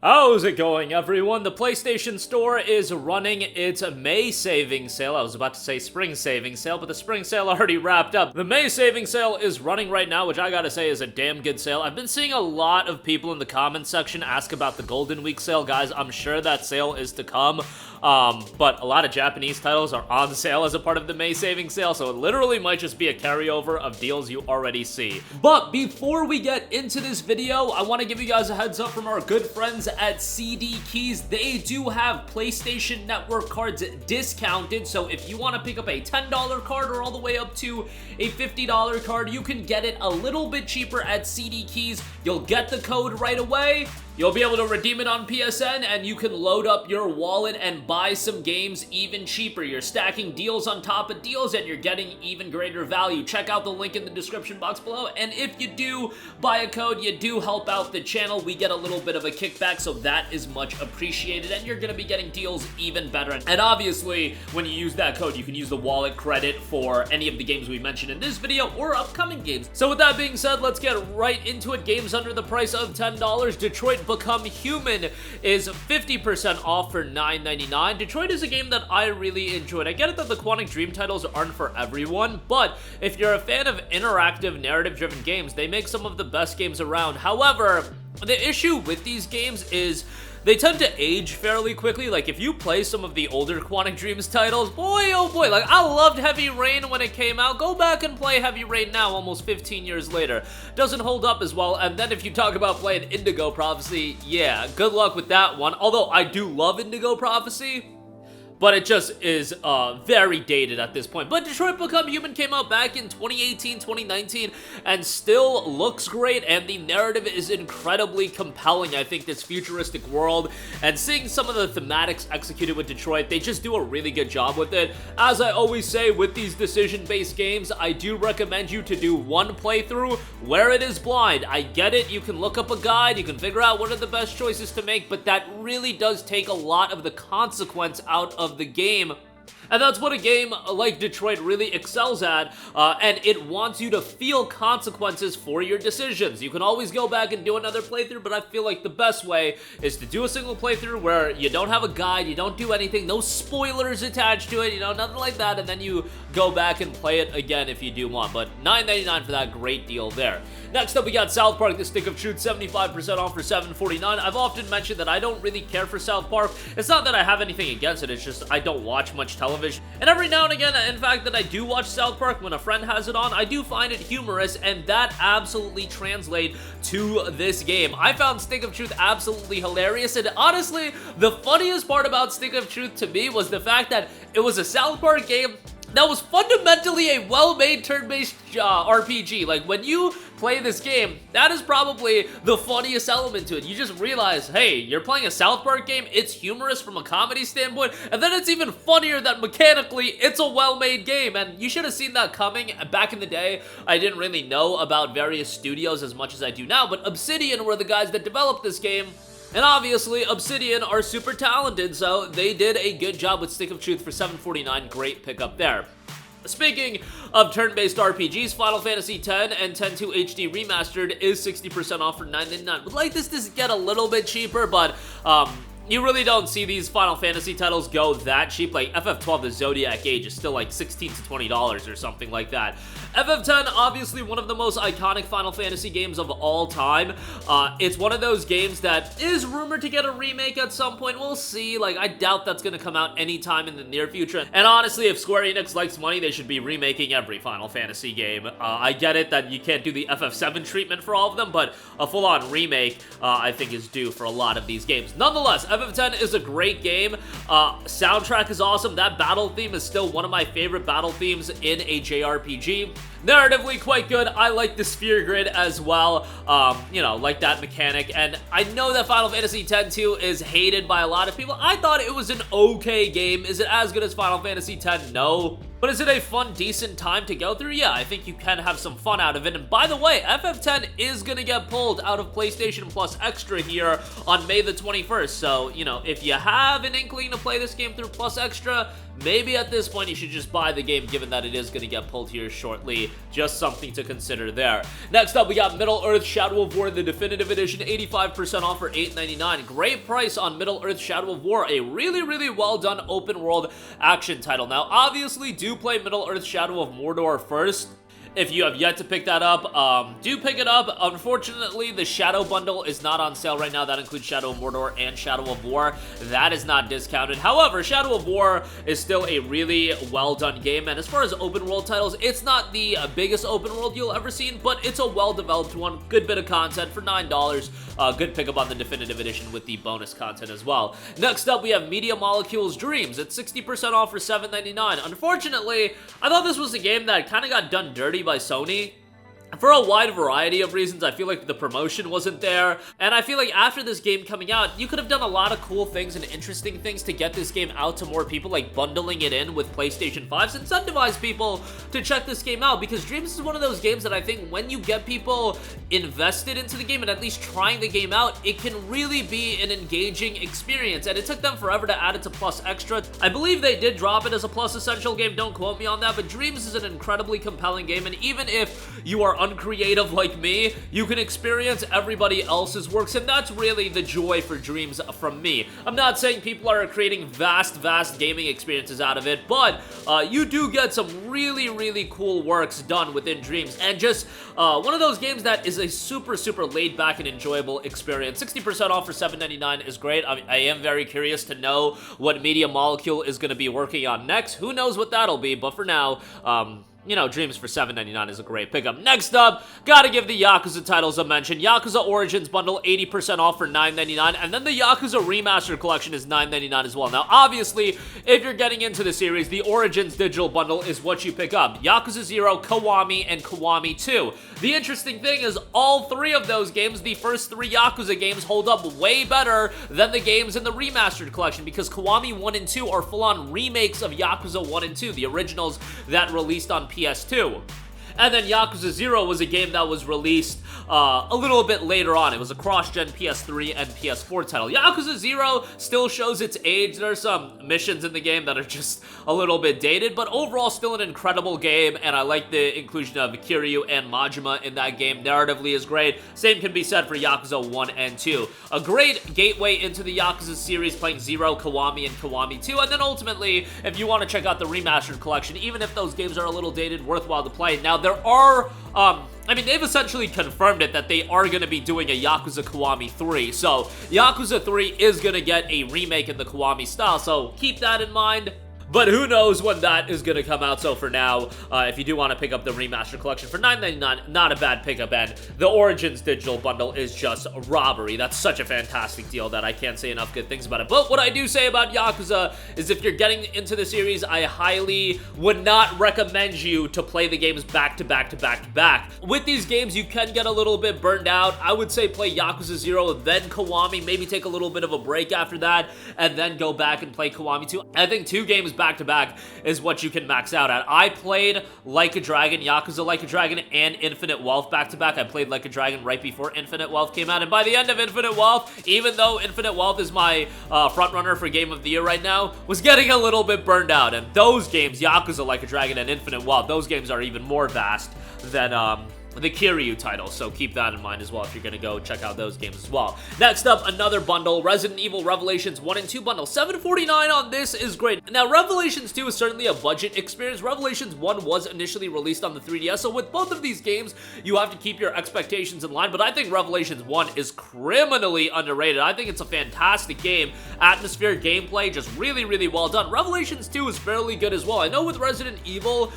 How's it going, everyone? The PlayStation Store is running its May saving sale. I was about to say spring saving sale, but the spring sale already wrapped up. The May saving sale is running right now, which I gotta say is a damn good sale. I've been seeing a lot of people in the comments section ask about the Golden Week sale. Guys, I'm sure that sale is to come. But a lot of Japanese titles are on sale as a part of the May saving sale, so it literally might just be a carryover of deals you already see. But before we get into this video, I want to give you guys a heads up from our good friends at CD Keys. They do have PlayStation Network cards discounted, so if you want to pick up a $10 card or all the way up to a $50 card, you can get it a little bit cheaper at CD Keys. You'll get the code right away. You'll be able to redeem it on PSN, and you can load up your wallet and buy some games even cheaper. You're stacking deals on top of deals, and you're getting even greater value. Check out the link in the description box below, and if you do buy a code, you do help out the channel. We get a little bit of a kickback, so that is much appreciated, and you're going to be getting deals even better. And obviously, when you use that code, you can use the wallet credit for any of the games we mentioned in this video or upcoming games. So with that being said, let's get right into it. Games under the price of $10. Detroit Become Human is 50% off for $9.99. Detroit is a game that I really enjoyed. I get it that the Quantic Dream titles aren't for everyone, but if you're a fan of interactive, narrative-driven games, they make some of the best games around. However, the issue with these games is they tend to age fairly quickly. Like, if you play some of the older Quantic Dreams titles, boy, oh boy, like, I loved Heavy Rain when it came out. Go back and play Heavy Rain now, almost 15 years later. Doesn't hold up as well. And then if you talk about playing Indigo Prophecy, yeah, good luck with that one. Although, I do love Indigo Prophecy, but it just is very dated at this point. But Detroit Become Human came out back in 2018, 2019, and still looks great, and the narrative is incredibly compelling. I think this futuristic world, and seeing some of the thematics executed with Detroit, they just do a really good job with it. As I always say with these decision-based games, I do recommend you to do one playthrough where it is blind. I get it, you can look up a guide, you can figure out what are the best choices to make, but that really does take a lot of the consequence out of the game. And that's what a game like Detroit really excels at, and it wants you to feel consequences for your decisions. You can always go back and do another playthrough, but I feel like the best way is to do a single playthrough where you don't have a guide, you don't do anything, no spoilers attached to it, you know, nothing like that, and then you go back and play it again if you do want. But $9.99 for that great deal there. Next up, we got South Park: The Stick of Truth, 75% off for $7.49. I've often mentioned that I don't really care for South Park. It's not that I have anything against it, it's just I don't watch much television. And every now and again, in fact, that I do watch South Park when a friend has it on, I do find it humorous, and that absolutely translates to this game. I found Stick of Truth absolutely hilarious, and honestly, the funniest part about Stick of Truth to me was the fact that it was a South Park game that was fundamentally a well-made turn-based RPG. Like, when you play this game, that is probably the funniest element to it. You just realize, hey, you're playing a South Park game, it's humorous from a comedy standpoint, and then it's even funnier that mechanically it's a well-made game, and you should have seen that coming. Back in the day, I didn't really know about various studios as much as I do now, but Obsidian were the guys that developed this game. And obviously, Obsidian are super talented, so they did a good job with Stick of Truth for $7.49. Great pickup there. Speaking of turn-based RPGs, Final Fantasy X and X-2 HD Remastered is 60% off for $9.99. Would like this to get a little bit cheaper, but you really don't see these Final Fantasy titles go that cheap. Like FF12, the Zodiac Age, is still like $16 to $20 or something like that. FF10, obviously one of the most iconic Final Fantasy games of all time. It's one of those games that is rumored to get a remake at some point. We'll see. Like, I doubt that's going to come out anytime in the near future. And honestly, if Square Enix likes money, they should be remaking every Final Fantasy game. I get it that you can't do the FF7 treatment for all of them, but a full-on remake, I think, is due for a lot of these games. Nonetheless, FF10 is a great game. Soundtrack is awesome. That battle theme is still one of my favorite battle themes in a JRPG. Narratively quite good. I like the sphere grid as well. You know, like that mechanic. And I know that Final Fantasy X-2 is hated by a lot of people. I thought it was an okay game. Is it as good as Final Fantasy X? No. But is it a fun, decent time to go through? Yeah, I think you can have some fun out of it. And by the way, FF10 is going to get pulled out of PlayStation Plus Extra here on May the 21st. So, you know, if you have an inkling to play this game through Plus Extra, maybe at this point you should just buy the game, given that it is going to get pulled here shortly. just something to consider there. Next up, we got Middle-earth Shadow of War, the Definitive Edition, 85% off for $8.99. Great price on Middle-earth Shadow of War, a really well-done open-world action title. Now, obviously, do play Middle-earth Shadow of Mordor first. If you have yet to pick that up, do pick it up. Unfortunately, the Shadow Bundle is not on sale right now. That includes Shadow of Mordor and Shadow of War. That is not discounted. However, Shadow of War is still a really well-done game, and as far as open-world titles, it's not the biggest open world you'll ever seen, but it's a well-developed one. Good bit of content for $9. Good pickup on the Definitive Edition with the bonus content as well. Next up, we have Media Molecules Dreams. It's 60% off for $7.99. Unfortunately, I thought this was a game that kind of got done dirty by Sony. For a wide variety of reasons. I feel like the promotion wasn't there, and I feel like after this game coming out, you could have done a lot of cool things and interesting things to get this game out to more people, like bundling it in with PlayStation 5s, incentivize people to check this game out, because Dreams is one of those games that I think when you get people invested into the game and at least trying the game out, it can really be an engaging experience, and it took them forever to add it to Plus Extra. I believe they did drop it as a Plus Essential game, don't quote me on that, but Dreams is an incredibly compelling game, and even if you are uncreative like me, you can experience everybody else's works, and that's really the joy for Dreams from me. I'm not saying people are creating vast gaming experiences out of it, but you do get some really cool works done within Dreams, and just one of those games that is a super laid back and enjoyable experience. 60% off for $7.99 is great. I am very curious to know what Media Molecule is going to be working on next. Who knows what that'll be, but for now, you know, Dreams for $7.99 is a great pickup. Next up, gotta give the Yakuza titles a mention. Yakuza Origins Bundle, 80% off for $9.99, and then the Yakuza Remastered Collection is $9.99 as well. Now, obviously, if you're getting into the series, the Origins Digital Bundle is what you pick up. Yakuza 0, Kiwami, and Kiwami 2. The interesting thing is, all three of those games, the first three Yakuza games, hold up way better than the games in the Remastered Collection, because Kiwami 1 and 2 are full-on remakes of Yakuza 1 and 2, the originals that released on PS2. And then Yakuza 0 was a game that was released a little bit later on. It was a cross-gen PS3 and PS4 title. Yakuza 0 still shows its age. There are some missions in the game that are just a little bit dated, but overall still an incredible game, and I like the inclusion of Kiryu and Majima in that game. Narratively is great. Same can be said for Yakuza 1 and 2. A great gateway into the Yakuza series, playing 0, Kiwami, and Kiwami 2, and then ultimately, if you want to check out the Remastered Collection, even if those games are a little dated, worthwhile to play. Now, there are, I mean, they've essentially confirmed it that they are going to be doing a Yakuza Kiwami 3, so Yakuza 3 is going to get a remake in the Kiwami style, so keep that in mind. But who knows when that is going to come out, so for now, if you do want to pick up the Remastered Collection for $9.99, not a bad pickup, and the Origins Digital Bundle is just a robbery. That's such a fantastic deal that I can't say enough good things about it. But what I do say about Yakuza is if you're getting into the series, I highly would not recommend you to play the games back to back. With these games, you can get a little bit burned out. I would say play Yakuza 0, then Kiwami, maybe take a little bit of a break after that, and then go back and play Kiwami 2. I think 2 games back to back is what you can max out at. I played Like a Dragon, Yakuza Like a Dragon, and Infinite Wealth back to back. I played Like a Dragon right before Infinite Wealth came out, and by the end of Infinite Wealth, even though Infinite Wealth is my frontrunner for Game of the Year right now, was getting a little bit burned out. And those games, Yakuza Like a Dragon and Infinite Wealth, those games are even more vast than the Kiryu title, so keep that in mind as well if you're gonna go check out those games as well. Next up, another bundle, Resident Evil Revelations 1 and 2 bundle. $7.49 on this is great. Now, Revelations 2 is certainly a budget experience. Revelations 1 was initially released on the 3DS, so with both of these games, you have to keep your expectations in line, but I think Revelations 1 is criminally underrated. I think it's a fantastic game. Atmosphere, gameplay, just really well done. Revelations 2 is fairly good as well. I know with Resident Evil,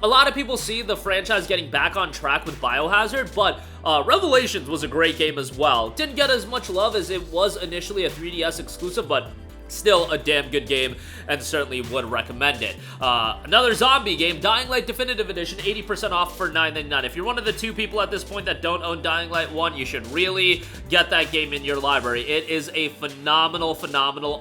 a lot of people see the franchise getting back on track with Biohazard, but Revelations was a great game as well. Didn't get as much love as it was initially a 3DS exclusive, but still a damn good game, and certainly would recommend it. Another zombie game, Dying Light Definitive Edition, 80% off for $9.99. If you're one of the 2 people at this point that don't own Dying Light 1, you should really get that game in your library. It is a phenomenal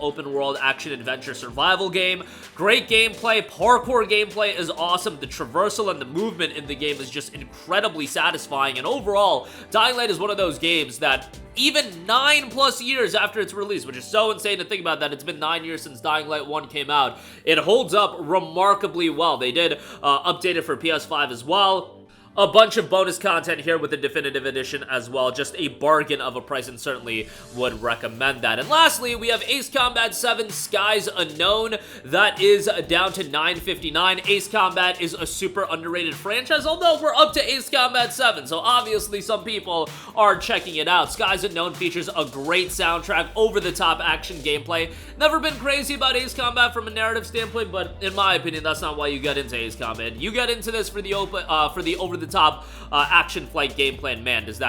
open-world action-adventure survival game. Great gameplay, parkour gameplay is awesome. The traversal and the movement in the game is just incredibly satisfying, and overall, Dying Light is one of those games that even 9+ years after its release, which is so insane to think about that. It's been 9 years since Dying Light 1 came out. It holds up remarkably well. They did update it for PS5 as well. A bunch of bonus content here with the Definitive Edition as well. Just a bargain of a price, and certainly would recommend that. And lastly, we have Ace Combat 7 Skies Unknown. That is down to $9.59. Ace Combat is a super underrated franchise, although we're up to Ace Combat 7, so obviously some people are checking it out. Skies Unknown features a great soundtrack, over-the-top action gameplay. Never been crazy about Ace Combat from a narrative standpoint, but in my opinion, that's not why you get into Ace Combat. You get into this for the over-the-top action flight gameplay, and man, does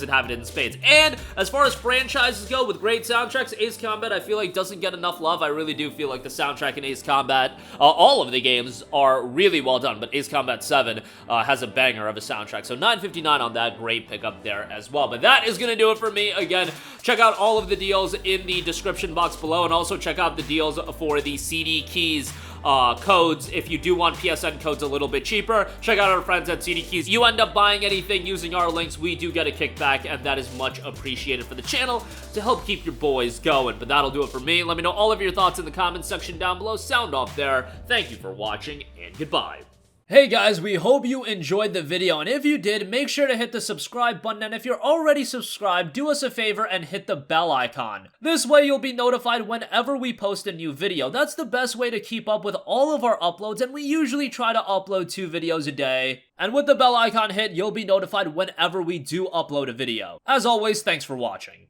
it have it in spades. And as far as franchises go with great soundtracks, Ace Combat I feel like doesn't get enough love. I really do feel like the soundtrack in Ace Combat, all of the games are really well done, but Ace Combat 7 has a banger of a soundtrack. So $9.59 on that, great pickup there as well. But that is gonna do it for me. Again, check out all of the deals in the description box below, and also check out the deals for the CD Keys codes. If you do want PSN codes a little bit cheaper, check out our friends at CD Keys. You end up buying anything using our links, we do get a kickback, and that is much appreciated for the channel to help keep your boys going. But that'll do it for me. Let me know all of your thoughts in the comments section down below. Sound off there. Thank you for watching, and goodbye. Hey guys, we hope you enjoyed the video, and if you did, make sure to hit the subscribe button, and if you're already subscribed, do us a favor and hit the bell icon. This way you'll be notified whenever we post a new video. That's the best way to keep up with all of our uploads, and we usually try to upload 2 videos a day. And with the bell icon hit, you'll be notified whenever we do upload a video. As always, thanks for watching.